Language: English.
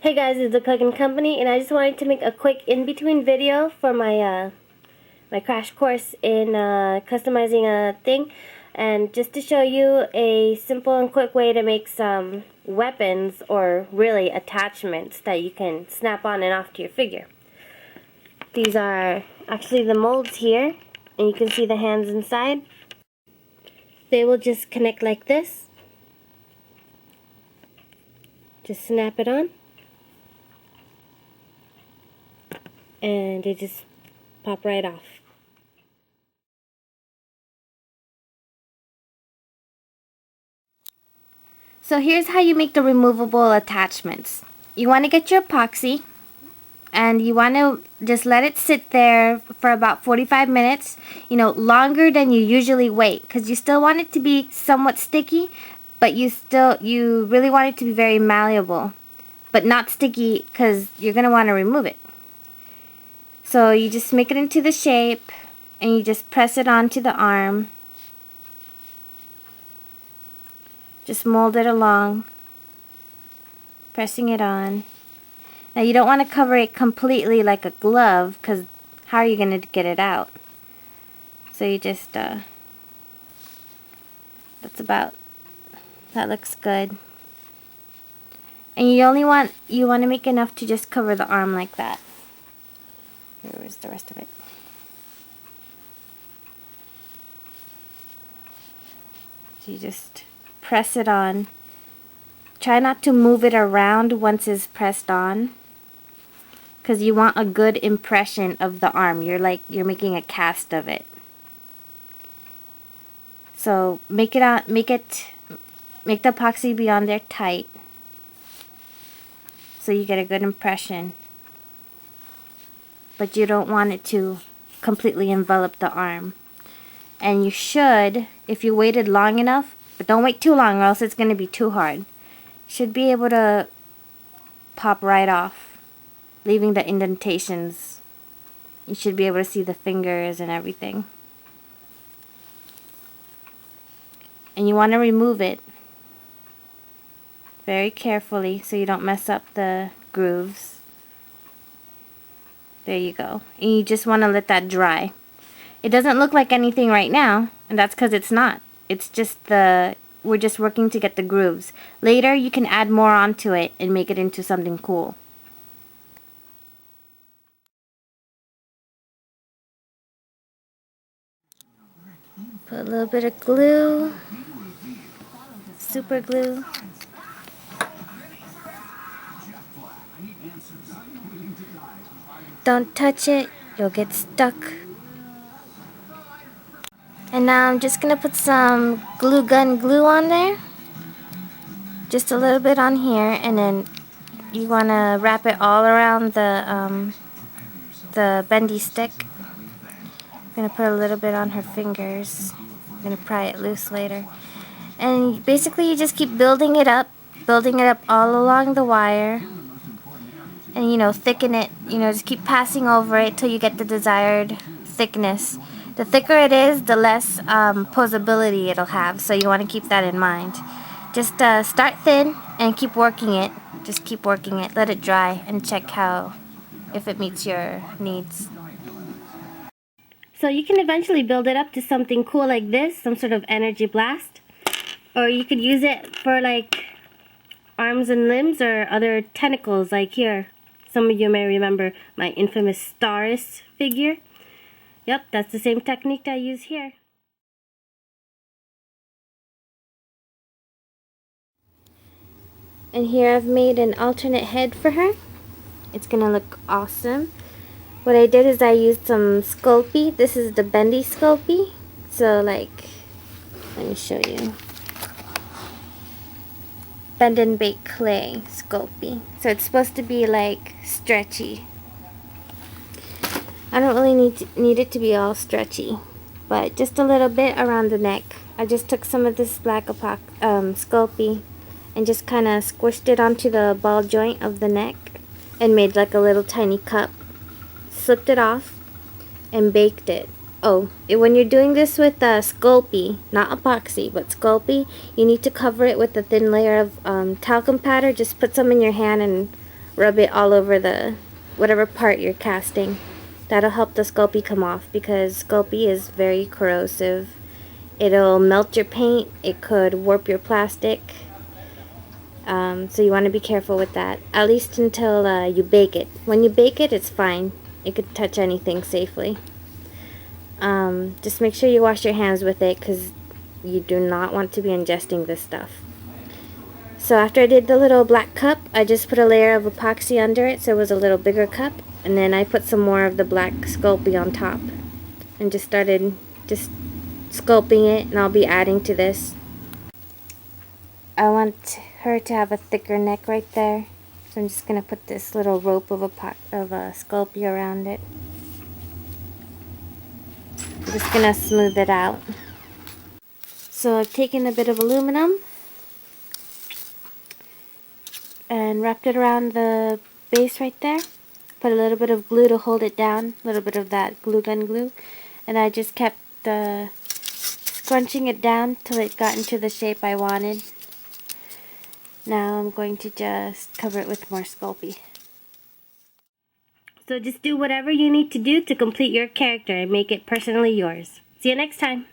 Hey guys, it's the Cooking Company, and I just wanted to make a quick in-between video for my my crash course in customizing a thing, and just to show you a simple and quick way to make some weapons, or really attachments, that you can snap on and off to your figure. These are actually the molds here, and you can see the hands inside. They will just connect like this. Just snap it on. And they just pop right off. So here's how you make the removable attachments. You want to get your epoxy, and you want to just let it sit there for about 45 minutes, longer than you usually wait, because you still want it to be somewhat sticky, but you really want it to be very malleable, but not sticky, because you're going to want to remove it. So you just make it into the shape, and you just press it onto the arm. Just mold it along, pressing it on. Now you don't want to cover it completely like a glove, because how are you going to get it out? So you just, that looks good. And you want to make enough to just cover the arm like that. Here's the rest of it. So you just press it on. Try not to move it around once it's pressed on, because you want a good impression of the arm. You're making a cast of it. So make the epoxy be on there tight, so you get a good impression. But you don't want it to completely envelop the arm. And you should, if you waited long enough, but don't wait too long or else it's going to be too hard, should be able to pop right off, leaving the indentations. You should be able to see the fingers and everything. And you want to remove it very carefully so you don't mess up the grooves. There you go. And you just want to let that dry. It doesn't look like anything right now, and that's because it's not. It's just we're just working to get the grooves. Later you can add more onto it and make it into something cool. Put a little bit of glue, super glue. Don't touch it, you'll get stuck. And now I'm just going to put some glue gun glue on there. Just a little bit on here, and then you want to wrap it all around the bendy stick. I'm going to put a little bit on her fingers. I'm going to pry it loose later. And basically you just keep building it up all along the wire. And thicken it, just keep passing over it till you get the desired thickness. The thicker it is, the less posability it'll have, so you want to keep that in mind. Just start thin and keep working it. Just keep working it, let it dry, and check if it meets your needs. So you can eventually build it up to something cool like this, some sort of energy blast. Or you could use it for like arms and limbs or other tentacles, like here. Some of you may remember my infamous Staras figure. Yep, that's the same technique I use here. And here I've made an alternate head for her. It's gonna look awesome. What I did is I used some Sculpey. This is the bendy Sculpey. So let me show you. Bend and bake clay Sculpey. So it's supposed to be like stretchy. I don't really need it to be all stretchy, but just a little bit around the neck. I just took some of this black Sculpey and just kind of squished it onto the ball joint of the neck and made like a little tiny cup. Slipped it off and baked it. Oh, when you're doing this with Sculpey, not epoxy, but Sculpey, you need to cover it with a thin layer of talcum powder. Just put some in your hand and rub it all over the whatever part you're casting. That'll help the Sculpey come off, because Sculpey is very corrosive. It'll melt your paint, it could warp your plastic. So you want to be careful with that, at least until you bake it. When you bake it, it's fine. It could touch anything safely. Just make sure you wash your hands with it, because you do not want to be ingesting this stuff. So after I did the little black cup, I just put a layer of epoxy under it so it was a little bigger cup, and then I put some more of the black Sculpey on top and just started sculpting it, and I'll be adding to this. I want her to have a thicker neck right there, so I'm just going to put this little rope of Sculpey around it. I'm just going to smooth it out. So I've taken a bit of aluminum and wrapped it around the base right there. Put a little bit of glue to hold it down, a little bit of that glue gun glue, and I just kept scrunching it down till it got into the shape I wanted. Now I'm going to just cover it with more Sculpey. So just do whatever you need to do to complete your character and make it personally yours. See you next time!